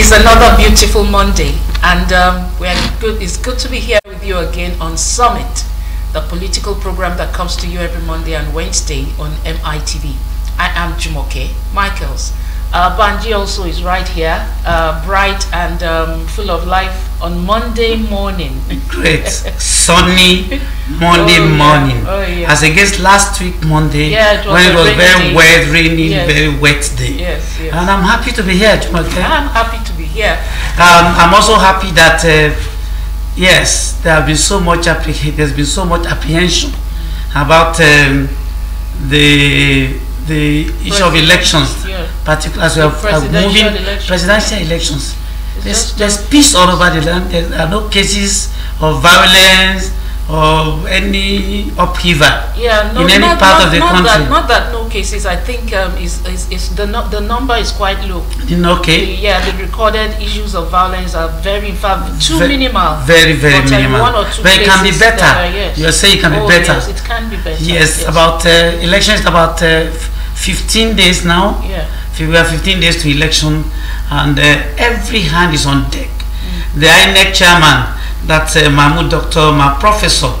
It's another beautiful Monday, and it's good to be here with you again on Summit, the political program that comes to you every Monday and Wednesday on MITV. I am Jumoke Michaels. Banji also is right here, bright and full of life on Monday morning. Great, sunny Monday morning. Oh, yeah. As against last week Monday, when it was very wet, rainy, very wet day. Yes. And I'm happy to be here, Jumoke. I'm happy to be here. I'm also happy that yes, there have been so much there's been so much apprehension about the issue of elections, particularly as we are moving presidential elections. There's peace all over the land. There are no cases of violence or any upheaval in any part of the country. Not that no cases. I think the number is quite low. Okay. The recorded issues of violence are too minimal. Very minimal. One or two but it can be better. Yes. You're saying it can be better. Yes, it can be better. Yes. About elections, about 15 days now. Yeah. We have 15 days to election, and every hand is on deck. The INEC chairman, that's Mahmoud Doctor, my professor,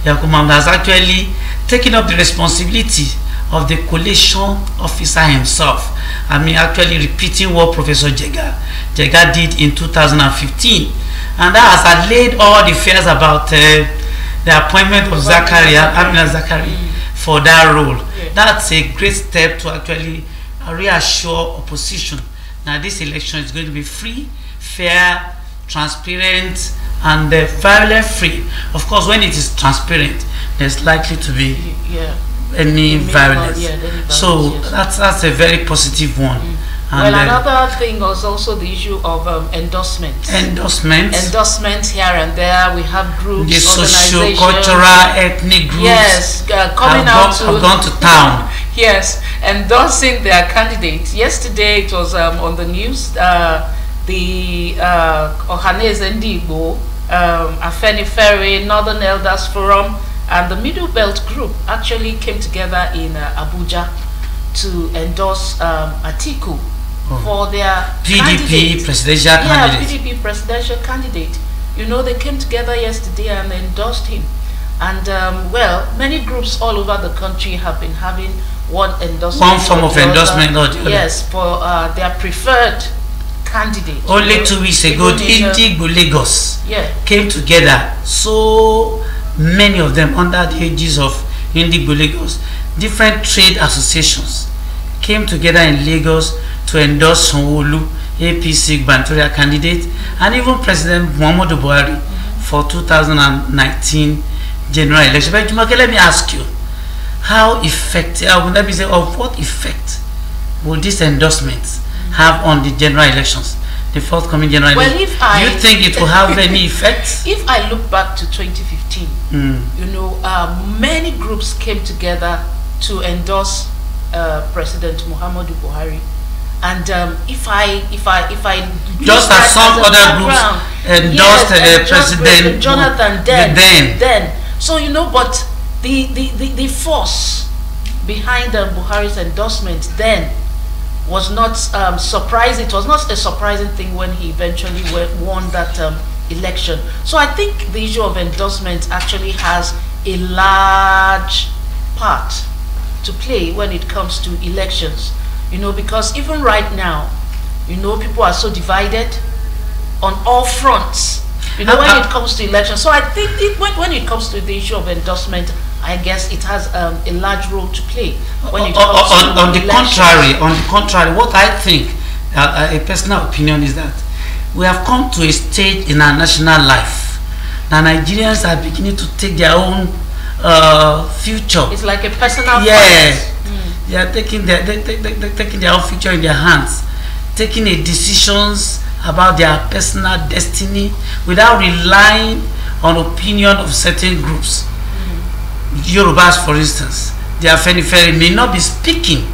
Yakumam, has actually taken up the responsibility of the collation officer himself. I mean, actually repeating what Professor Jega did in 2015. And that has allayed all the fears about the appointment of Zachary for that role. Yeah. That's a great step to actually reassure opposition that this election is going to be free, fair, transparent, and violence free. Of course, when it is transparent, there's likely to be any violence. So that's a very positive one. Well, another thing was also the issue of endorsements. Endorsements here and there. We have groups, the socio-cultural, ethnic groups. Yes, coming have gone to town. Yes, endorsing their candidates. Yesterday it was on the news. The Ohaneze Ndigbo, Afenifere, Northern Elders Forum, and the Middle Belt Group actually came together in Abuja to endorse Atiku for their PDP presidential candidate. PDP presidential candidate. You know, they came together yesterday and endorsed him. And well, many groups all over the country have been having one form of endorsement or the other. Yes, for their preferred candidate. Only 2 weeks ago, Indigbo Lagos came together. So many of them under the aegis of Indigbo Lagos, different trade associations came together in Lagos to endorse Wolud APC gubernatorial candidate and even President Muhammadu Buhari for 2019 general election. But Jumoke, let me ask you, how effective, let me say, of what effect will this endorsement have on the general elections, the forthcoming general elections? Do you think it will have any effect? If I look back to 2015, you know, many groups came together to endorse President Muhammadu Buhari, and if I just as some other groups endorsed President Jonathan then. So you know, but the force behind Buhari's endorsement then was not surprising. It was not a surprising thing when he eventually won that election. So I think the issue of endorsement actually has a large part to play when it comes to elections. You know, because even right now, you know, people are so divided on all fronts, you know, when it comes to elections. So I think when it comes to the issue of endorsement, I guess it has a large role to play when it comes to on the contrary, what I think, a personal opinion, is that we have come to a stage in our national life that Nigerians are beginning to take their own future. It's like a personal fight. They are taking their own future in their hands, taking decisions about their personal destiny without relying on opinion of certain groups. Yorubas, for instance, the Afenifere may not be speaking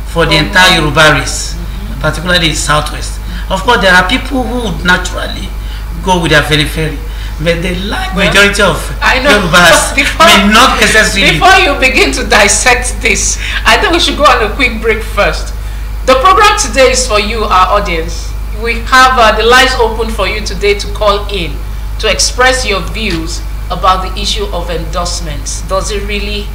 for the entire Yoruba race, particularly in Southwest. Of course, there are people who would naturally go with the Afenifere, but the majority of Yorubas may not necessarily. Before you begin to dissect this, I think we should go on a quick break first. The program today is for you, our audience. we have the lines open for you today to call in to express your views about the issue of endorsements. Does it really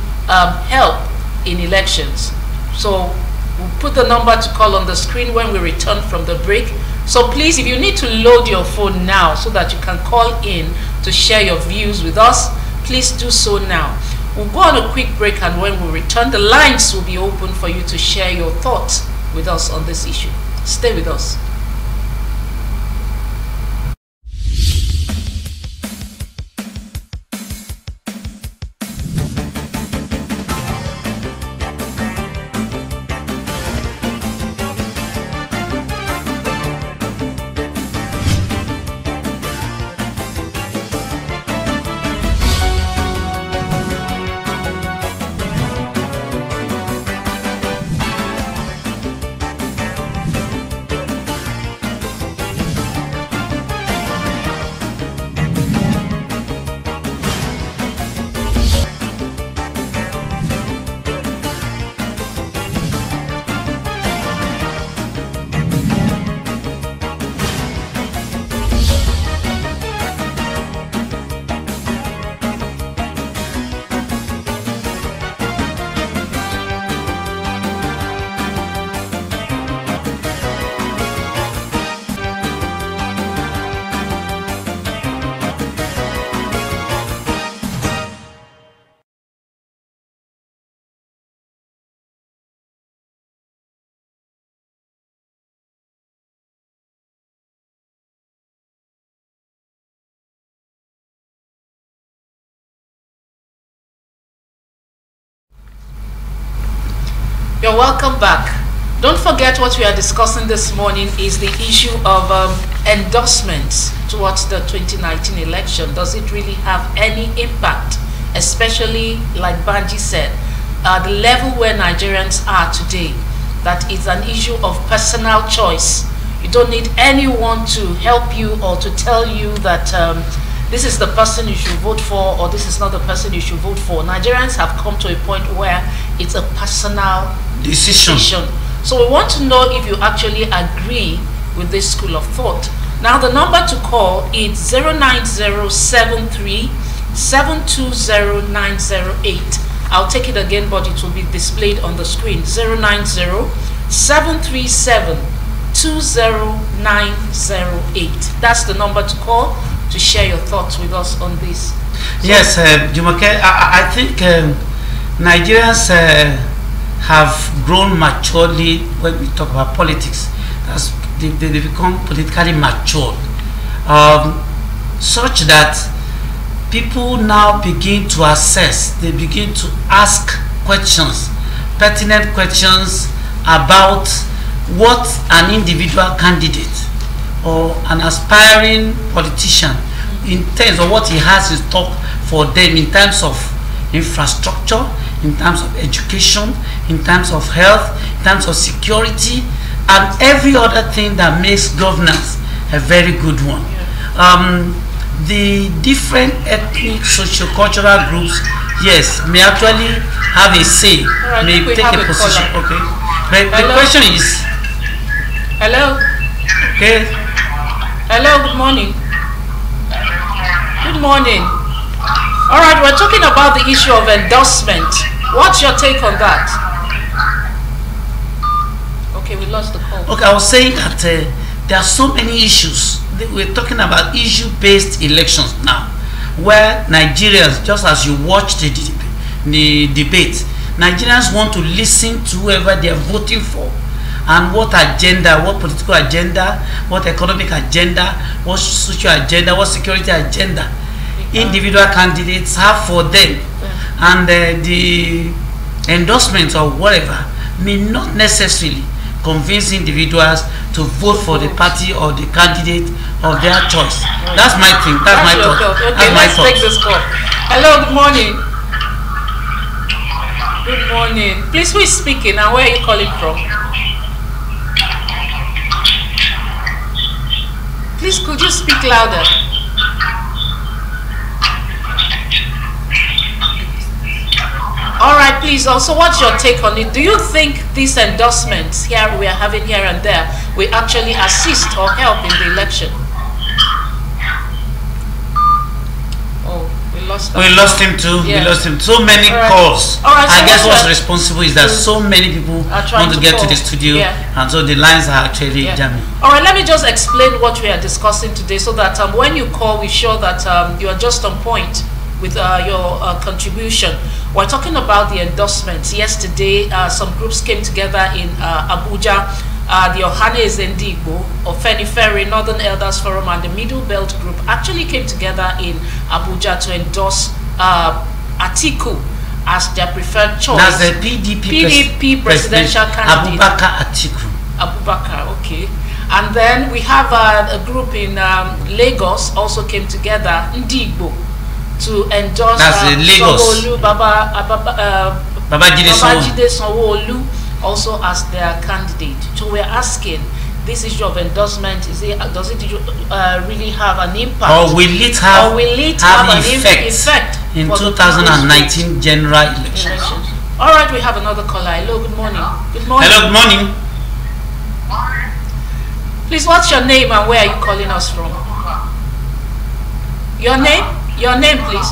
help in elections? So we'll put the number to call on the screen when we return from the break. So please, if you need to load your phone now so that you can call in to share your views with us, please do so now. We'll go on a quick break, and when we return, the lines will be open for you to share your thoughts with us on this issue. Stay with us. You're welcome back. Don't forget, what we are discussing this morning is the issue of endorsements towards the 2019 election. Does it really have any impact, especially, like Banji said, the level where Nigerians are today, that is an issue of personal choice. You don't need anyone to help you or to tell you that this is the person you should vote for or this is not the person you should vote for. Nigerians have come to a point where it's a personal decision. So we want to know if you actually agree with this school of thought. Now the number to call is 09073 720 I'll take it again, but it will be displayed on the screen. 090 737 20908. That's the number to call to share your thoughts with us on this. So yes, Jumoke, I think Nigerians have grown maturely when we talk about politics. They become politically mature, such that people now begin to assess, they begin to ask questions, pertinent questions about what an individual candidate or an aspiring politician intends, or what he has in stock for them in terms of infrastructure, in terms of education, in terms of health, in terms of security, and every other thing that makes governance a very good one. The different ethnic, socio-cultural groups, yes, may actually have a say, right, may take a position. Okay, but the question is, hello. Okay. Hello. Good morning. Good morning. All right, we're talking about the issue of endorsement. What's your take on that? Okay, we lost the call. Okay, I was saying that there are so many issues. We're talking about issue-based elections now, where Nigerians, just as you watch the debate, Nigerians want to listen to whoever they are voting for, and what agenda, what political agenda, what economic agenda, what social agenda, what security agenda individual candidates have for them. And the endorsements or whatever may not necessarily convince individuals to vote for the party or the candidate of their choice. That's my thing. That's my thought. Okay, let's take this call. Hello, good morning. Good morning. Please, who is speaking and where are you calling from? Please, could you speak louder? All right, please. Also, what's your take on it? Do you think these endorsements here we are having here and there will actually assist or help in the election. We lost him too. Yeah. We lost him. So many calls. All right, so I guess what's responsible is that so many people want to get to the studio, and so the lines are actually jamming. All right, let me just explain what we are discussing today, so that when you call, we sure that you are just on point with your contribution. We're talking about the endorsements. Yesterday, some groups came together in Abuja. The Ohanes Ndigbo, Ofenifere, Northern Elders Forum, and the Middle Belt Group actually came together in Abuja to endorse Atiku as their preferred choice. That's the PDP presidential candidate. Abubakar Atiku. Abubakar, okay. And then we have a group in Lagos also came together, Ndigbo, to endorse Lagos. Babajide Sanwo-Olu also as their candidate. So we're asking, this issue of endorsement, does it really have an impact? Or will it have, an effect in 2019 general elections? All right, we have another caller. Hello, good morning. Good morning. Hello, good morning. Please, what's your name and where are you calling us from? Your name? Your name, please.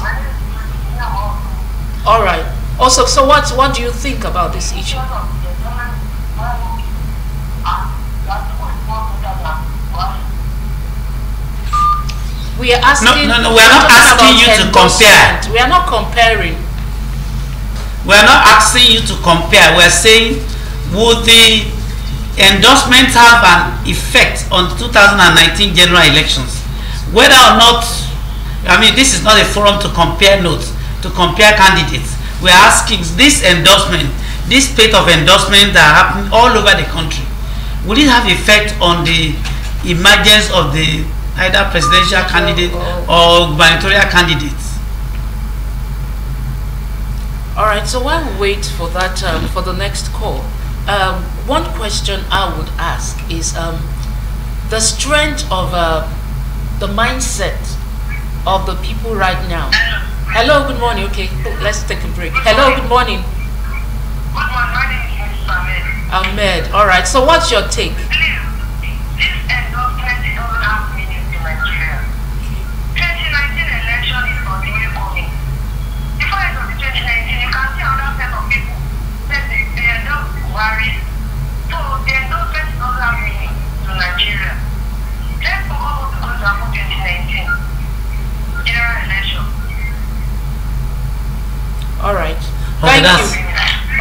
All right. Also, so what do you think about this issue? We are asking. No, we are not asking you to compare. We are not comparing. We are not asking you to compare. We are saying, would the endorsement have an effect on 2019 general elections? Whether or not, I mean, this is not a forum to compare notes, to compare candidates. We are asking, this endorsement, this spate of endorsement that happened all over the country, will it have effect on the emergence of the either presidential candidate or gubernatorial candidates? All right, so while we wait for that, for the next call, one question I would ask is the strength of the mindset of the people right now. Hello, good morning. Okay, let's take a break. Hello, good morning. Good morning, my name is Ahmed. All right, so what's your take? This endorsement doesn't have meaning to Nigeria. 2019 election is continuing coming. Before it was 2019, you can see another set of people that they endorse Buhari. So the endorsement doesn't have meaning to Nigeria. Let's forget what's going to happen 2019 general election. All right. Thank you.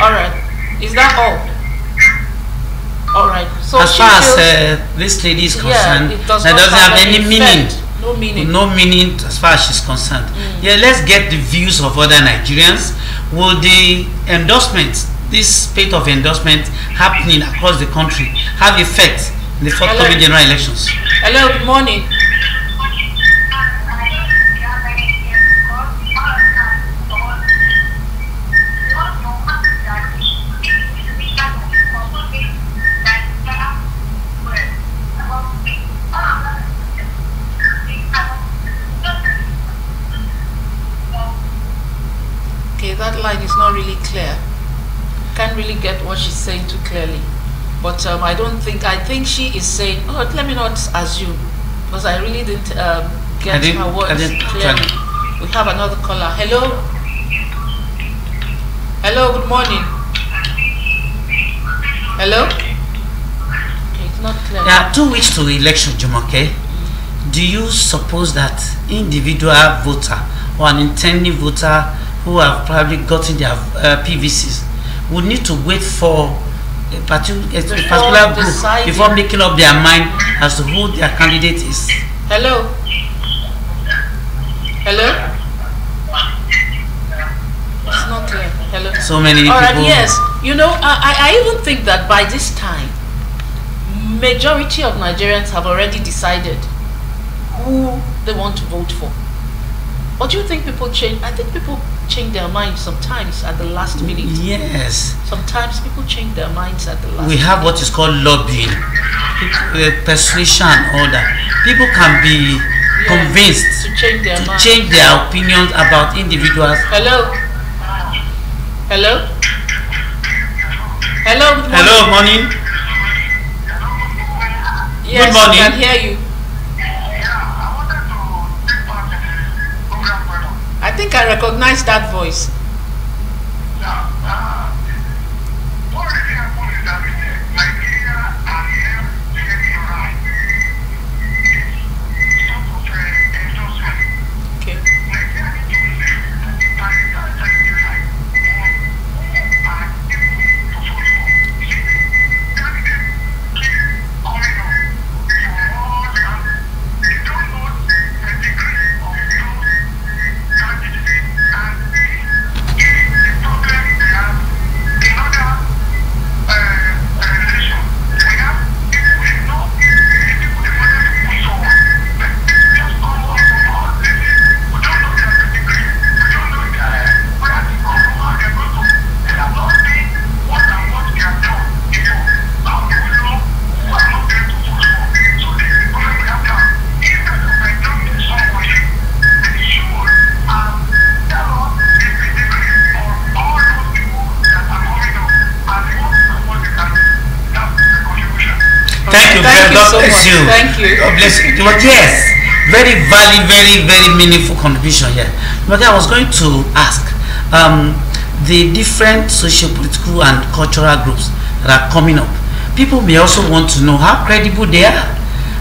All right. Is that all? All right. So as far as this lady is concerned, it doesn't have any meaning. No meaning. No meaning as far as she's concerned. Yeah, let's get the views of other Nigerians. Will the endorsement, this spate of endorsement happening across the country, have effect in the forthcoming general elections? Hello. Good morning. That line is not really clear. Can't really get what she's saying too clearly. But I think she is saying, oh, let me not assume, because I really didn't get her words clearly. We have another caller. Hello? Hello, good morning. Hello? Okay, it's not clear. There are 2 weeks to election, Jumoke. Do you suppose that individual voter or an intending voter who have probably gotten their PVCs would need to wait for a particular group before making up their mind as to who their candidate is? Hello? Hello? It's not clear. Hello? So many people. All right, yes. You know, I even think that by this time, majority of Nigerians have already decided who they want to vote for. But do you think people change? I think people change their minds sometimes at the last minute. Yes. Sometimes people change their minds at the last minute. We have what is called lobbying, persuasion and all that. People can be convinced to change their opinions about individuals. Hello? Hello? Hello, good morning. Hello, morning. Yes, Good morning. I can hear you. I wanted to take part in the program further. I think I recognize that voice. What really happened is that Nigeria and them getting right. It's sort of endorsement. Okay. Nigeria needs to listen to the Pakistan right on who are able to vote for. You see, candidates keep coming up for more and they don't know the degree of those candidates. And this is the problem we have in other relation. We have people we know, the people they wanted to push forward. But people just come up from all places. We don't know their degree. We don't know where they come from, how they go to. They have not seen what and what they have done before. How do we know who are not there to vote for? So this is the problem we have now. Instead of endorsing somebody, they should tell us the degree of all those people that are coming up and what they can do. That's the contribution. Thank you, Thank you God so bless much. you. Thank you. God bless you. But yes, very valid, very meaningful contribution here. But I was going to ask the different socio-political and cultural groups that are coming up. People may also want to know how credible they are.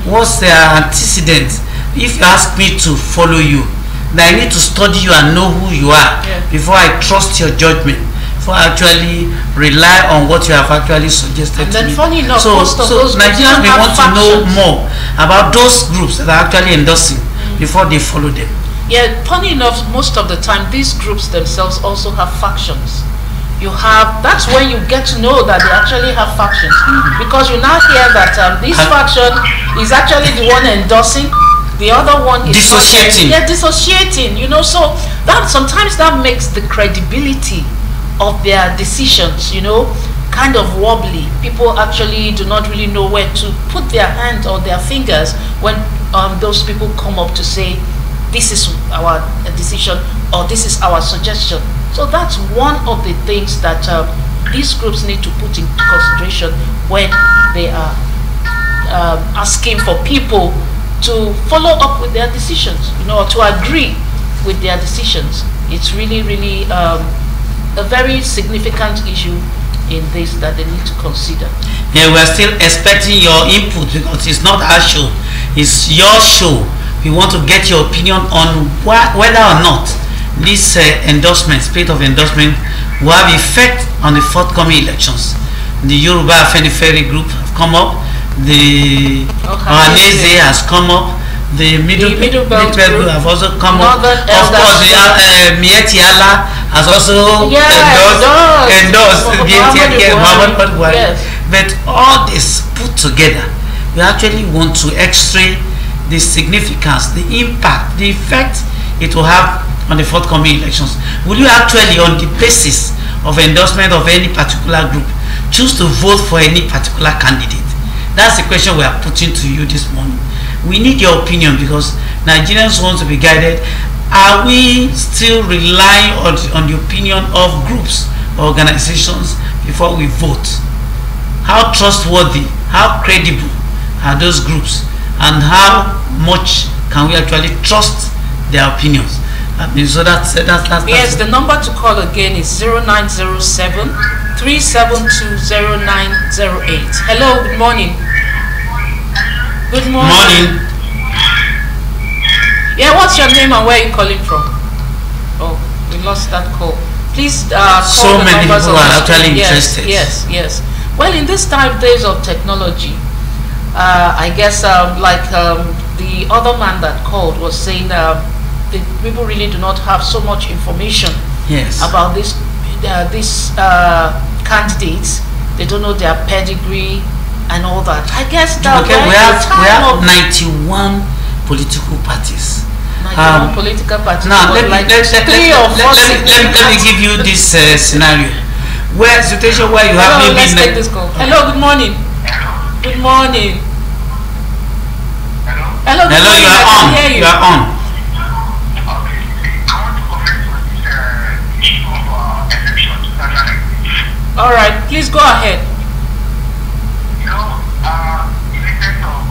What's their antecedents? If you ask me to follow you, then I need to study you and know who you are before I trust your judgment. For actually rely on what you have actually suggested And to then me. funny enough, most of so those Nigerians may have want to know factions. more about those groups that are actually endorsing before they follow them. Yeah, funny enough, most of the time these groups themselves also have factions. That's when you get to know that they actually have factions, because you now hear that this faction is actually the one endorsing, the other one is Dissociating. dissociating, so that sometimes that makes the credibility of their decisions, kind of wobbly. People actually do not really know where to put their hand or their fingers when those people come up to say, this is our decision or this is our suggestion. So that's one of the things that these groups need to put into consideration when they are asking for people to follow up with their decisions, or to agree with their decisions. It's really a very significant issue in this that they need to consider. Yeah, we're still expecting your input because it's not our show, it's your show. We want to get your opinion on whether or not this endorsement, spirit of endorsement, will have effect on the forthcoming elections. The Yoruba Afenifere group have come up, the Ohanese has come up, the Middle Belt group have also come up. Of course, the Mieti Allah has also endorsed Muhammad Buhari. Yes. But all this put together, we actually want to x-ray the significance, the impact, the effect it will have on the forthcoming elections. Will you actually, on the basis of endorsement of any particular group, choose to vote for any particular candidate? That's the question we are putting to you this morning. We need your opinion because Nigerians want to be guided. Are we still relying on the opinion of groups or organizations before we vote? How trustworthy, how credible are those groups, and how much can we actually trust their opinions? So that's yes, the number to call again is 0907 372 0908. Hello, good morning. Good morning. Yeah, what's your name and where are you calling from? Oh, we lost that call. Please call so the many numbers people are actually interested. Yes. Well, in this days of technology, I guess the other man that called was saying the people really do not have so much information about these candidates. They don't know their pedigree and all that. I guess that we have 91 political parties. 91 political parties. Now let me give you this scenario. Where situation where you have maybe. Let's take this call. Hello, good morning. Good morning. Hello, good morning. You are on. You are on. All right, please go ahead. In the case of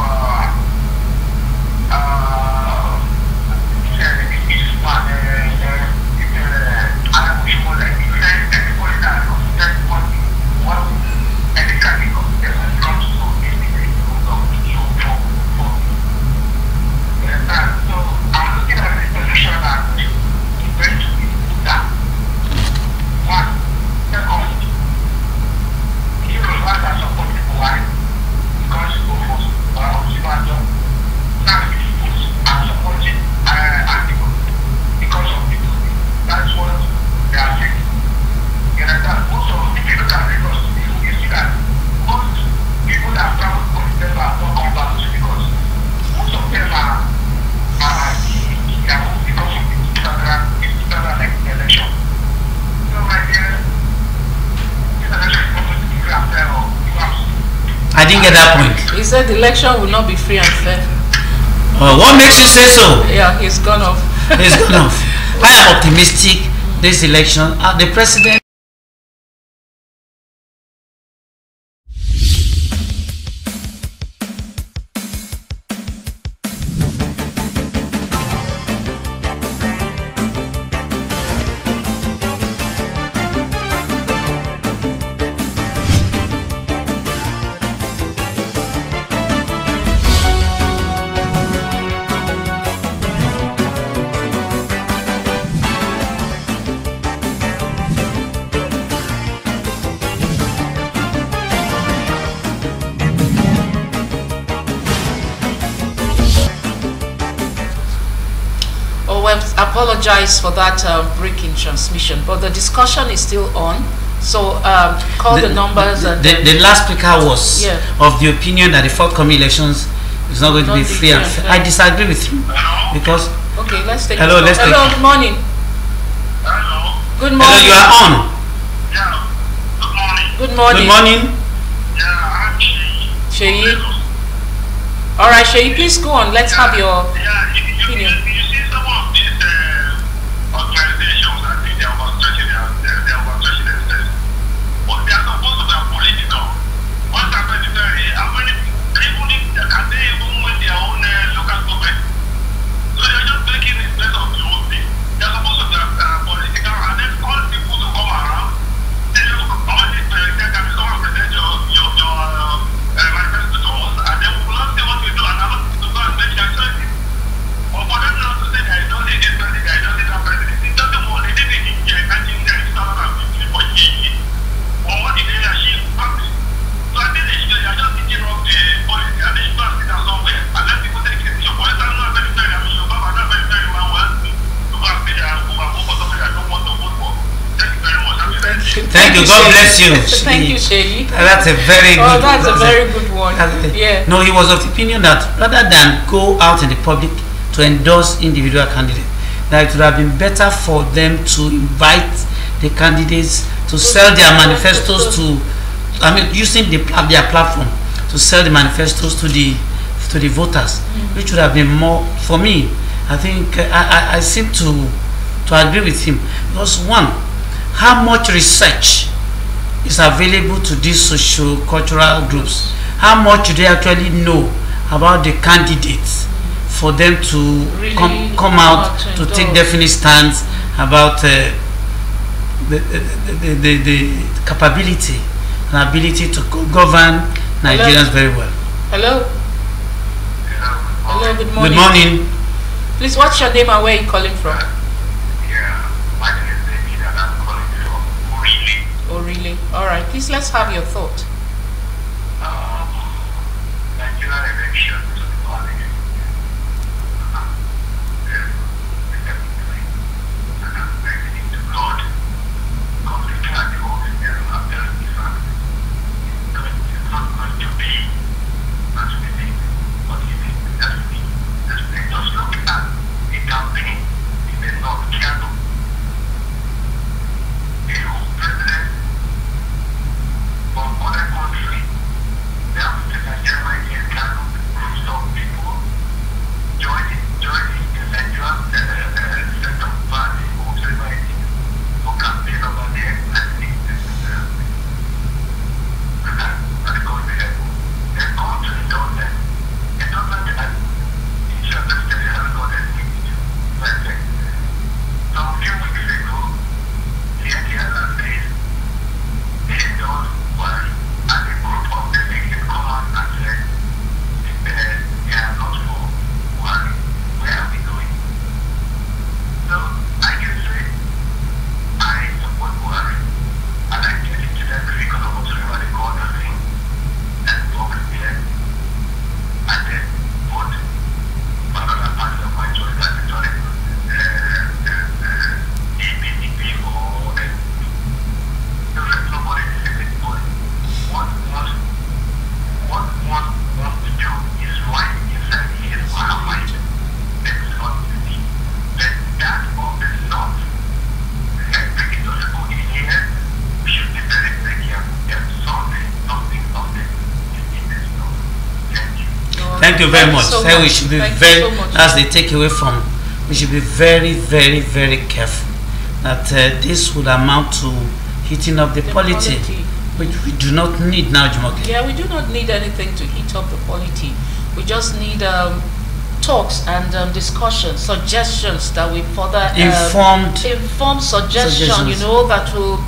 I didn't get that point. He said the election will not be free and fair. What makes you say so? Yeah, he's gone off. He's gone off. I am optimistic this election. The president. Apologize for that break in transmission, but the discussion is still on. So call the numbers. And the last speaker was of the opinion that the forthcoming elections is not going to be free and fair. I disagree with you because. Okay, let's take. Hello, let's hello. Take good morning. Hello. Good morning. Hello, you are on. Yeah. Good morning. Good morning. Good morning. Yeah, I'm Sheyi. All right, Sheyi, please go on. Let's have your opinion. You see some of these organizations, I think they are overstretching themselves. But they are supposed to be political. What's happening there? How many people can they even win their own local government? So they are just making it place of the whole thing. They are supposed to be political and then call people to come around. Then all these they can come and present your manifesto to us, and then we will not say what we do and allow people to go and make their choices. But for them not to say that I don't need this president, I don't need that president, it doesn't work. They did it in 2015 for GE. Or what did they achieve? Nothing. So I think they are just thinking of the policy and they should not sit down somewhere and let people take it. Your policy are not very fair. I mean, your government are not very well well to go and say that I'm vote for somebody I don't want to vote for. Thank you very much. Thank you. God bless you. Thank you, Sheyi. That's a very good. That's a very good one. Yeah. No, he was of the opinion that rather than go out in the public to endorse individual candidates, that it would have been better for them to invite the candidates to sell their manifestos to, using their platform to sell the manifestos to the voters, which would have been more for me. I think I seem to agree with him because one, how much research is available to these socio-cultural groups? How much do they actually know about the candidates for them to really come out to take definite stands about the capability and ability to govern Nigerians very well? Hello. Hello. Good morning. Good morning. Please, what's your name and where are you calling from? Yeah, my name is David and I'm calling from Orili. Orili. All right. Please, let's have your thought. Nigerian election to the parliament. President from other you very much. So We should be as they take away from, we should be very, very, very careful that this would amount to heating up the polity, which we do not need now, Jumoke. Yeah, we do not need anything to heat up the polity. We just need talks and discussions, suggestions that we further informed suggestion, you know, that will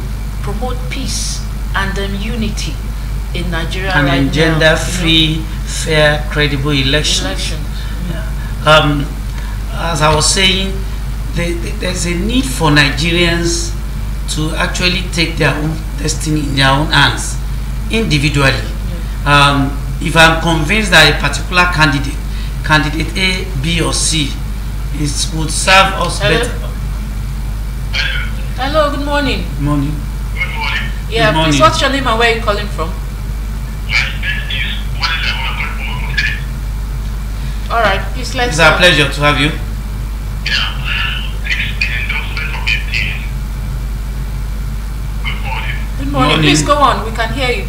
promote peace and unity in Nigeria and right gender-free, fair, credible elections. Yeah. As I was saying, there's a need for Nigerians to actually take their own destiny in their own hands, individually. Yeah. If I'm convinced that a particular candidate A, B, or C, would serve us better. Hello, good morning. Good morning. Good morning. Yeah, good morning. Please, what's your name and where are you calling from? All right, please let's. It's our pleasure to have you. Good morning. Please go on. We can hear you.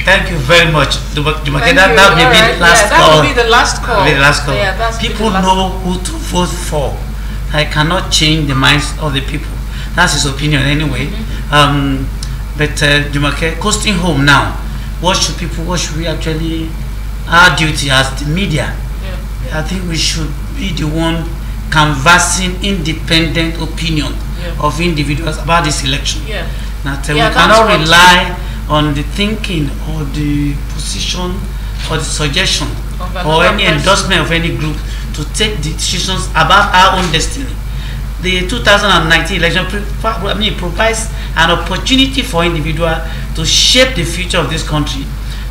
Thank you very much. That will be the last call. Yeah, people know who to vote for. I cannot change the minds of the people. That's his opinion anyway. But Jumoke, coasting home now, what should we actually, our duty as the media? I think we should be the one canvassing independent opinion of individuals about this election. That we cannot rely on the thinking or the position or the suggestion or any endorsement of any group to take decisions about our own destiny. The 2019 election provides an opportunity for individuals to shape the future of this country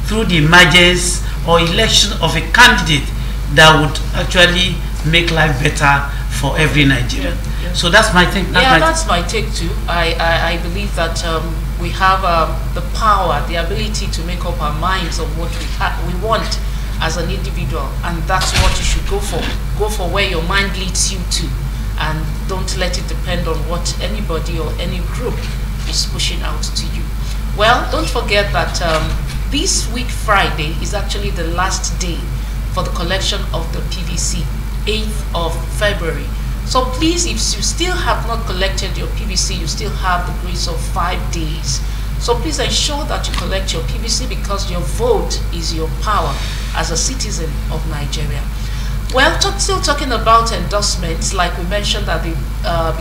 through the emergence or election of a candidate that would actually make life better for every Nigerian. So that's my take. That's my take too. I believe that we have the power, the ability to make up our minds on what we want as an individual, and that's what you should go for. Go for where your mind leads you to, and don't let it depend on what anybody or any group is pushing out to you. Well, don't forget that this week Friday is actually the last day for the collection of the PVC, 8th of February. So please, if you still have not collected your PVC, you still have the grace of 5 days. So please ensure that you collect your PVC, because your vote is your power as a citizen of Nigeria. Well, still talking about endorsements, like we mentioned at the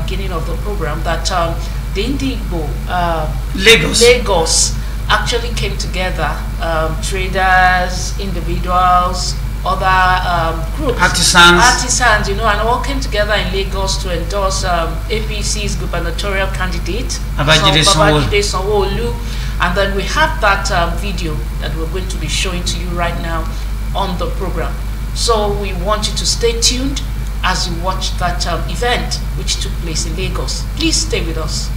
beginning of the program, that the Indigbo Lagos actually came together, traders, individuals, other groups, artisans, and all came together in Lagos to endorse APC's gubernatorial candidate, Babajide Sanwo-Olu. And then we have that video that we're going to be showing to you right now on the program. So we want you to stay tuned as you watch that event which took place in Lagos. Please stay with us.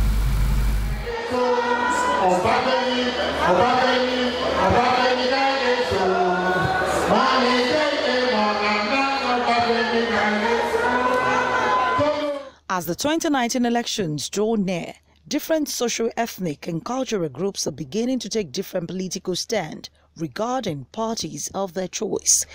As the 2019 elections draw near, different socio-ethnic and cultural groups are beginning to take different political stand regarding parties of their choice.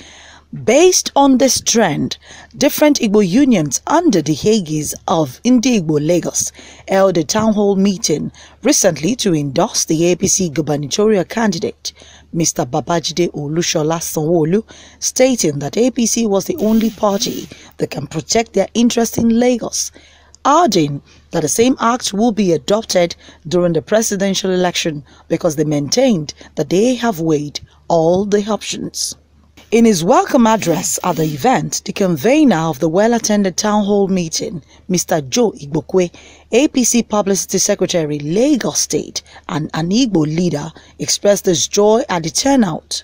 Based on this trend, different Igbo unions under the aegis of Ndi Igbo Lagos held a town hall meeting recently to endorse the APC gubernatorial candidate, Mr. Babajide Olushola Sanwo-Olu, stating that APC was the only party that can protect their interests in Lagos, adding that the same act will be adopted during the presidential election because they maintained that they have weighed all the options. In his welcome address at the event, the convener of the well-attended town hall meeting, Mr. Joe Igbokwe, APC Publicity Secretary, Lagos State, and an Igbo leader, expressed his joy at the turnout.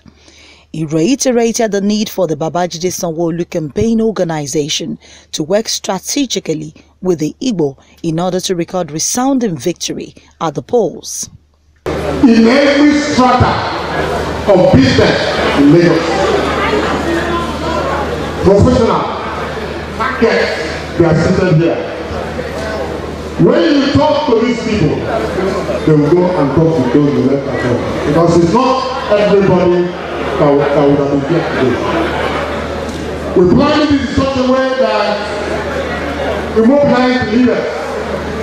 He reiterated the need for the Babajide Sanwo-Olu campaign organization to work strategically with the Igbo in order to record resounding victory at the polls. In every strata of business in Lagos, professional, market, they are seated here. When you talk to these people, they will go and talk to those who left at home. Because it's not everybody that would have been here today. We planned it in such a way that we mobilize the leaders.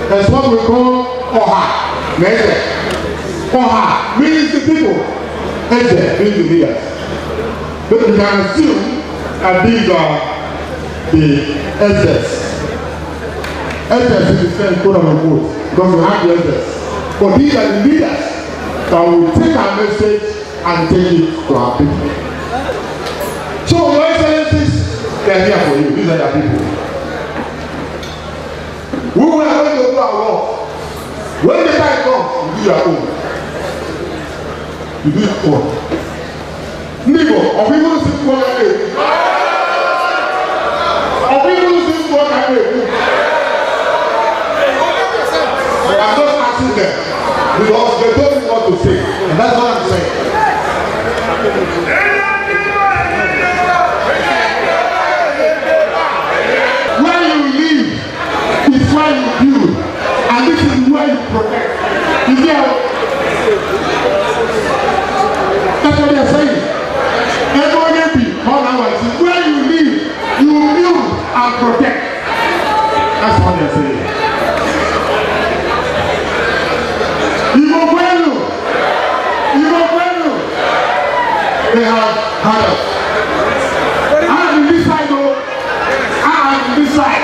That's what we call Oha, Mese. Oha means the people, Mese means the leaders. But you can assume that these are the SS. SS is the same code of the vote because we have the SS. But these are the leaders that will take our message and take it to our people. So, Your Excellencies, they are here for you. These are the people. We will have to do our work. When the time comes, you do your own. You do your own. Nibo, of people who sit for their of people who sit for their I'm just asking them because they don't know what to say, and that's what I'm saying. Where you live is where you build, and this is where you protect. You hear? That's what they're saying. Everybody, all our is where you live, you build and protect. That's what they're saying. They have had us. I am in this side though. I am in this side.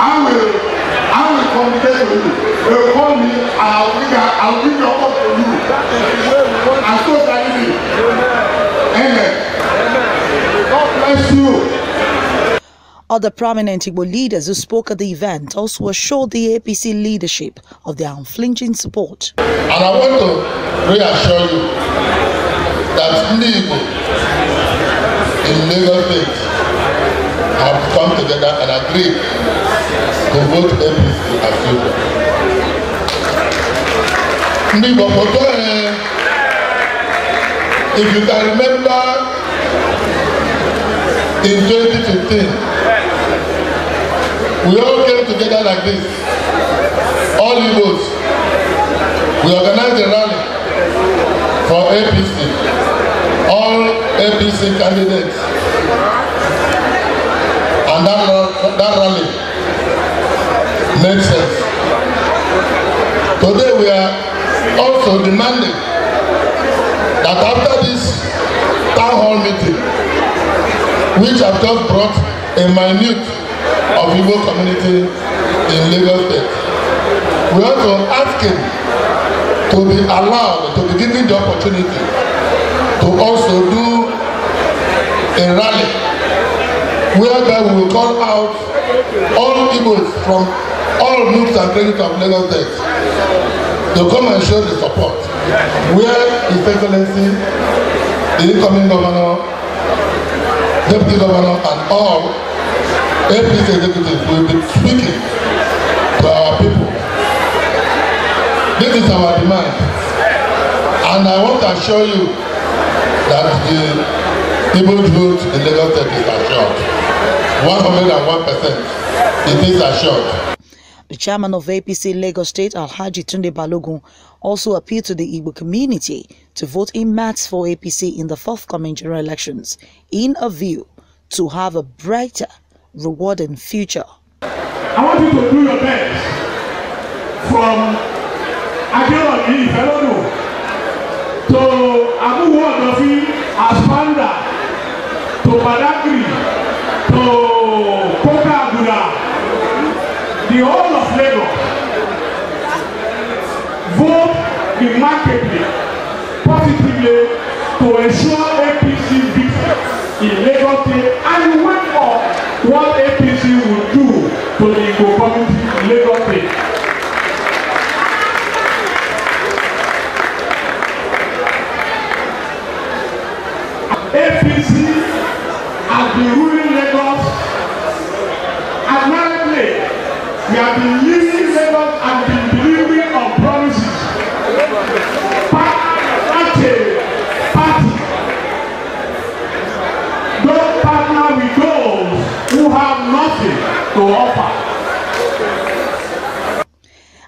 I will communicate with you. They will call me and I'll bring your up to you. And so shall it be. Amen. God bless you. Other prominent Igbo leaders who spoke at the event also assured the APC leadership of their unflinching support. And I want to reassure you that Ndi Igbo in Lagos State have come together and agreed to vote APC as usual. Ndi Igbo, if you can remember in 2015, we all came together like this, all Igbos. We organized a rally for APC. All APC candidates, and that rally made sense. Today we are also demanding that after this town hall meeting, which have just brought a minute of Igbo community in Lagos State, we are also asking to be allowed, to be given the opportunity to also do a rally whereby we will call out all Igbos from all nooks and crannies of Lagos State to come and show the support. Where His Excellency, the incoming governor, deputy governor, and all APC executives will be speaking to our people. This is our demand, and I want to assure you that the people's vote in Lagos State is assured. 101%. It is assured. The chairman of APC Lagos State, Alhaji Tunde Balogun, also appealed to the Igbo community to vote in mass for APC in the forthcoming general elections in a view to have a brighter, rewarding future. I want you to do your best from Adeloni, Ifelonu, to Abu Wadofi, Aspanda, to Badagry, to Koka Abuja, the whole of Lagos. Vote remarkably, positively to ensure APC victory in Lagos State and wait for what APC will do to the Igbo community in Lagos State. APC has been ruling Lagos admirably. We have been leading Lagos and been delivering on promises. Party. Don't partner with those who have nothing to offer.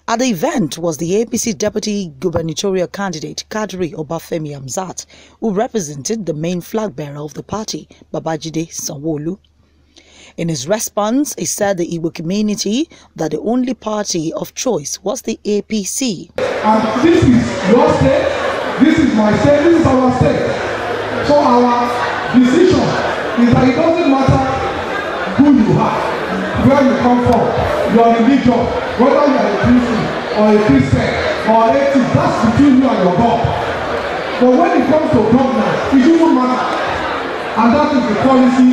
At the event was the APC Deputy Gubernatorial Candidate Kadri Obafemi Hamzat, who represented the main flag bearer of the party, Babajide Sanwo-Olu. In his response, he said the Igbo community that the only party of choice was the APC. And this is your state, this is my state, this is our state. So our decision is that it doesn't matter who you are, where you come from, your religion, whether you are a Christian or a Christian or an atheist, that's between you and your God. But when it comes to government, it doesn't matter. And that is the policy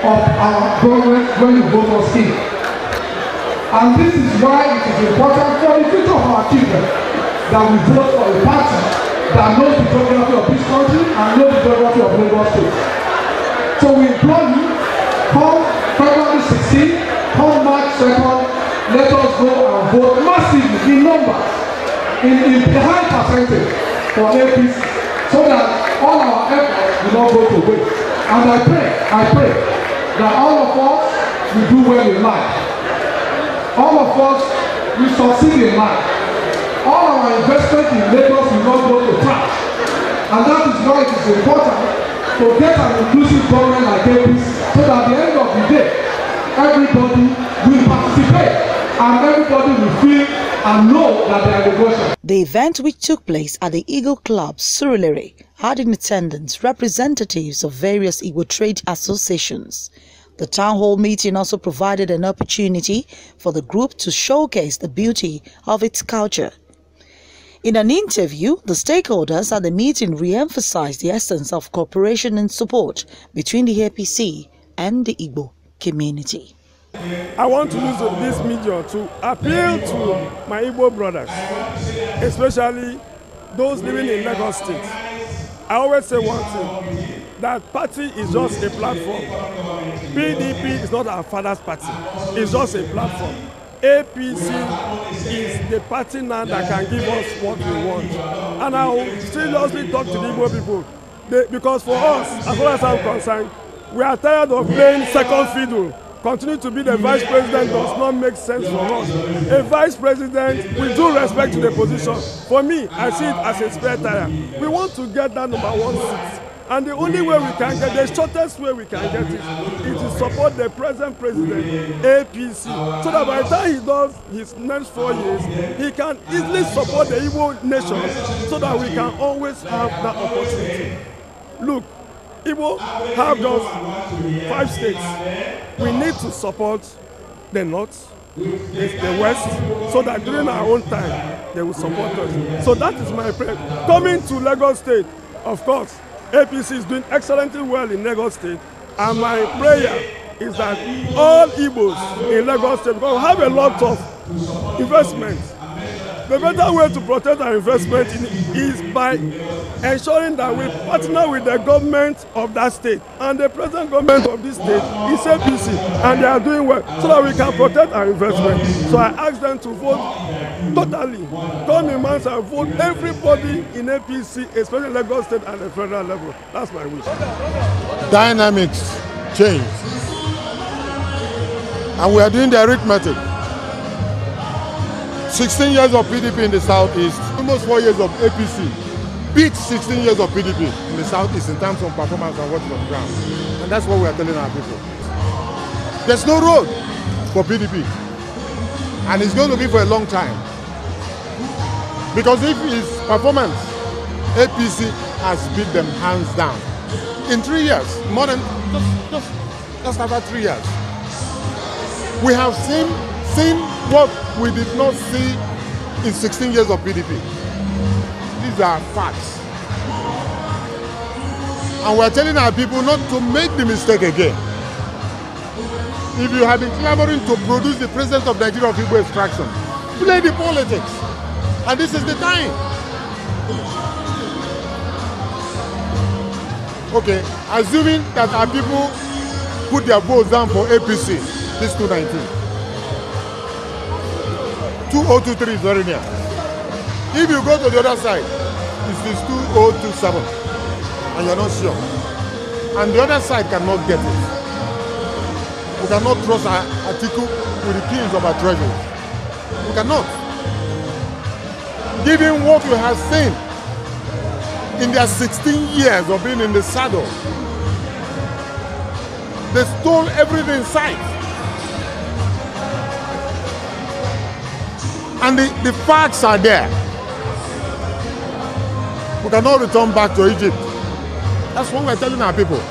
of our government when you vote for skin. And this is why it is important for the future of our children that we vote for a party that knows the geography of this country and knows the geography of Lagos State. So we implore you, come February 16th, come March 2nd, let us go and vote massively in numbers, in the high percentage for APC, so that all our efforts will not go to waste. And I pray that all of us will do well in life. All of us will succeed in life. All our investment in Lagos will not go to trash. And that is why it is important to get an inclusive government like APC, so that at the end of the day, everybody will participate and everybody will feel and know that they are negotiating. The event, which took place at the Eagle Club, Surulere, had in attendance representatives of various Igbo trade associations. The town hall meeting also provided an opportunity for the group to showcase the beauty of its culture. In an interview, the stakeholders at the meeting re-emphasized the essence of cooperation and support between the APC and the Igbo community. I want to use this medium to appeal to my Igbo brothers, especially those living in Lagos State. I always say one thing, that party is just a platform. PDP is not our father's party, it's just a platform. APC is the party now that can give us what we want. And I will seriously talk to the Igbo people, because for us, as far as I'm concerned, we are tired of playing second fiddle. Continue to be the vice president does not make sense for us. A vice president, with due respect to the position, for me, I see it as a spare tire. We want to get that #1 seat. And the only way we can get, the shortest way we can get it, is to support the present president, APC, so that by the time he does his next 4 years, he can easily support the Igbo nation, so that we can always have that opportunity. Look, Igbo have just 5 states. We need to support the North, the West, so that during our own time, they will support us. So that is my prayer. Coming to Lagos State, of course, APC is doing excellently well in Lagos State, and my prayer is that all Igbos in Lagos State, because we have a lot of investments. The better way to protect our investment is by ensuring that we partner with the government of that state. And the present government of this state is APC, and they are doing well, so that we can protect our investment. So I ask them to vote totally. Come in mass and vote everybody in APC, especially Lagos State and the federal level. That's my wish. Dynamics change. And we are doing the arithmetic. 16 years of PDP in the southeast, almost 4 years of APC. beat 16 years of PDP in the Southeast in terms of performance and what's on the ground. And that's what we are telling our people. There's no road for PDP. And it's going to be for a long time. Because if his performance, APC has beat them hands down. In 3 years, more than just after 3 years. We have seen what we did not see in 16 years of PDP. These are facts. And we're telling our people not to make the mistake again. If you have been clamoring to produce the president of Nigeria of Igbo extraction, play the politics. And this is the time. Okay, assuming that our people put their votes down for APC, this 219. 2023 is very near. If you go to the other side, it's this 2027. And you're not sure. And the other side cannot get it. We cannot trust our Atiku with the keys of our treasuries. We cannot. Given what we have seen in their 16 years of being in the saddle, they stole everything in sight. And the facts are there. We cannot return back to Egypt. That's what we're telling our people.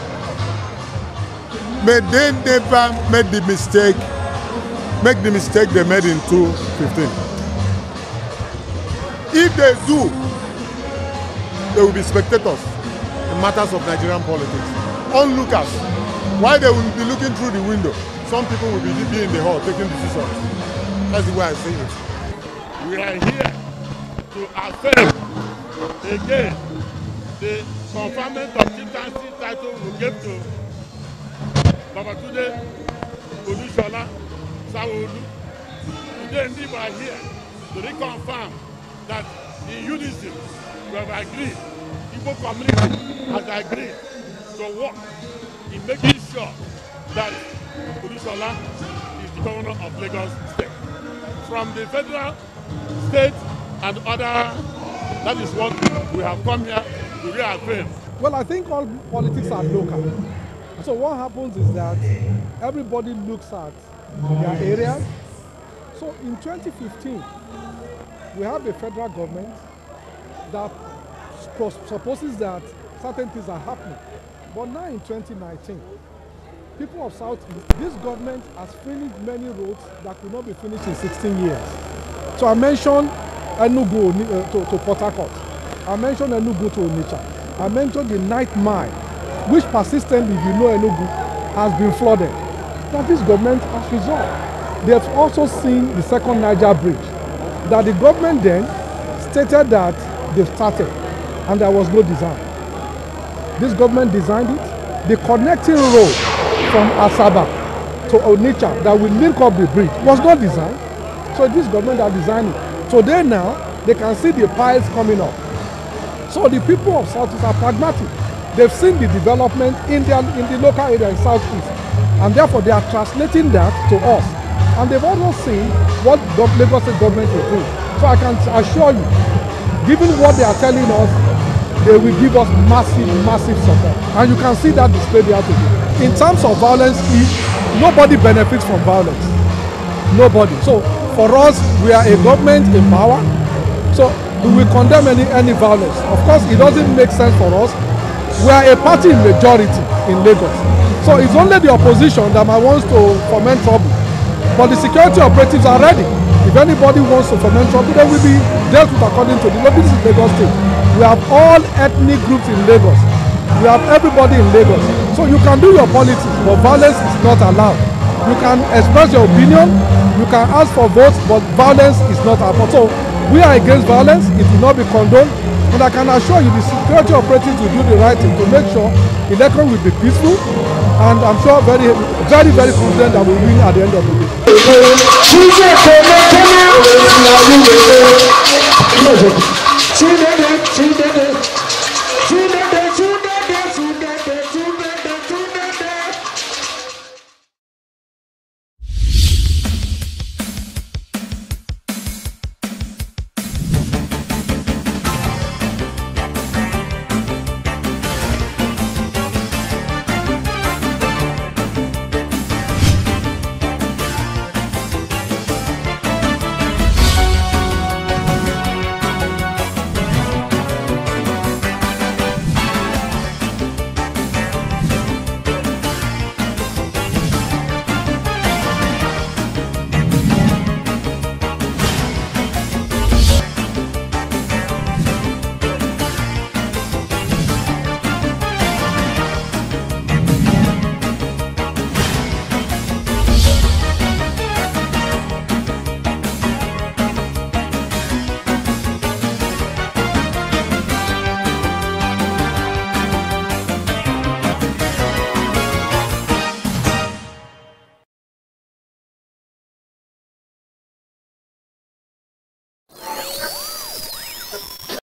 May they never make the mistake they made in 2015. If they do, they will be spectators in matters of Nigerian politics. Onlookers. While they will be looking through the window, some people will be in the hall taking decisions. That's the way I see it. We are here to affirm again the conferment of chieftaincy title we gave to Babatunde Olusola Sanwo-Olu. Today, we are here to reconfirm that in unison we have agreed, Igbo community has agreed to work in making sure that Olusola is the governor of Lagos State. From the federal, state, and other, that is what we have come here to reaffirm. Well, I think all politics are local. So what happens is that everybody looks at their areas. So in 2015, we have a federal government that supposes that certain things are happening. But now in 2019, people of Southeast, this government has finished many roads that could not be finished in 16 years. So I mentioned Enugu to Port Harcourt. I mentioned Enugu to Onitsha. I mentioned the 9th mile, which persistently, if you know Enugu, has been flooded. That this government has resolved. They have also seen the second Niger bridge, that the government then stated that they've started and there was no design. This government designed it. The connecting road from Asaba to Onitsha that will link up the bridge was not designed. So this government are designing it. Today now, they can see the piles coming up. So the people of Southeast are pragmatic. They've seen the development in the local area in Southeast. And therefore they are translating that to us. And they've also seen what Lagos State government is doing. So I can assure you, given what they are telling us, they will give us massive support. And you can see that displayed here today. In terms of violence, nobody benefits from violence. Nobody. So for us, we are a government in power. So we will condemn any violence. Of course, it doesn't make sense for us. We are a party in majority in Lagos. So it's only the opposition that might want to foment trouble. But the security operatives are ready. If anybody wants to foment trouble, they will be dealt with according to the law. This is Lagos State. We have all ethnic groups in Lagos. We have everybody in Lagos. So you can do your politics, but violence is not allowed. You can express your opinion, you can ask for votes, but violence is not allowed. So we are against violence. It will not be condoned. And I can assure you the security operatives will do the right thing to make sure the election will be peaceful. And I'm sure very confident that we will win at the end of the day.